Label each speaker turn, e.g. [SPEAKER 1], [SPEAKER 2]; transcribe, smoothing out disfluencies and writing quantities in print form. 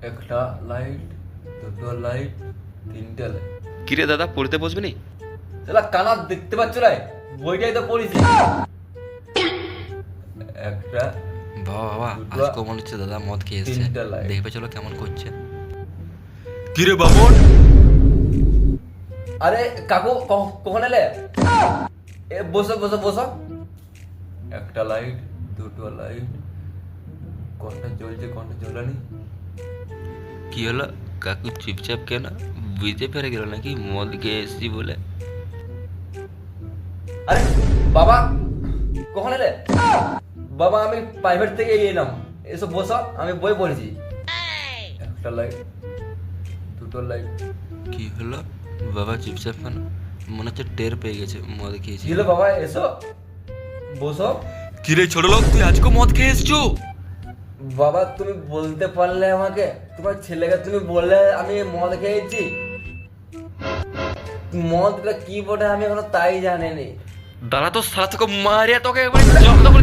[SPEAKER 1] একটা লাইট, দুটো লাইট, তিনটে লাইট।
[SPEAKER 2] কিরে দাদা, পড়তে বসবি নি?
[SPEAKER 1] শালা কানা দেখতে পাচ্ছ না, বইটাই তো পড়েছি। একটা,
[SPEAKER 2] বাবা বাবা,
[SPEAKER 1] দুটো,
[SPEAKER 2] আজকে মনে হচ্ছে দাদা মদ খেয়ে এসছে।
[SPEAKER 1] তিনটে লাইট।
[SPEAKER 2] দেখবে চলো কেমন করছে। কিরে বাবন?
[SPEAKER 1] আরে কাকু কখন এলে? এ বসো বসো বসো। একটা লাইট, দুটো লাইট, কোনটা জ্বলছে কোনটা জ্বলেনি?
[SPEAKER 2] কি হলো কাকু চুপচাপ কেন? বুঝতে পেরে গেল নাকি মদ খেয়ে এসছি বলে?
[SPEAKER 1] আরে বাবা কখন এলে? বাবা আমি প্রাইভেট থেকে এলাম, এসব বসো, আমি বই পড়েছি। একটা লাইট, দুটো লাইট।
[SPEAKER 2] কি হলো বাবা চুপচাপ কেন? মনে হচ্ছে টের পেয়ে গেছে মদ খেয়েছি।
[SPEAKER 1] কি হলো বাবা, এসো বসো।
[SPEAKER 2] কিরে ছোট লোক, তুই আজকে মদ খেয়ে এসছো?
[SPEAKER 1] বাবা তুমি বলতে পারলে আমাকে, তোমার ছেলেকে তুমি বললে আমি মদ খেয়েছি? মদটা কি বটে আমি এখনো তাই জানিনি।
[SPEAKER 2] দাঁড়া তো সারা তোকে মারিয়া তোকে একবার জব্দ করে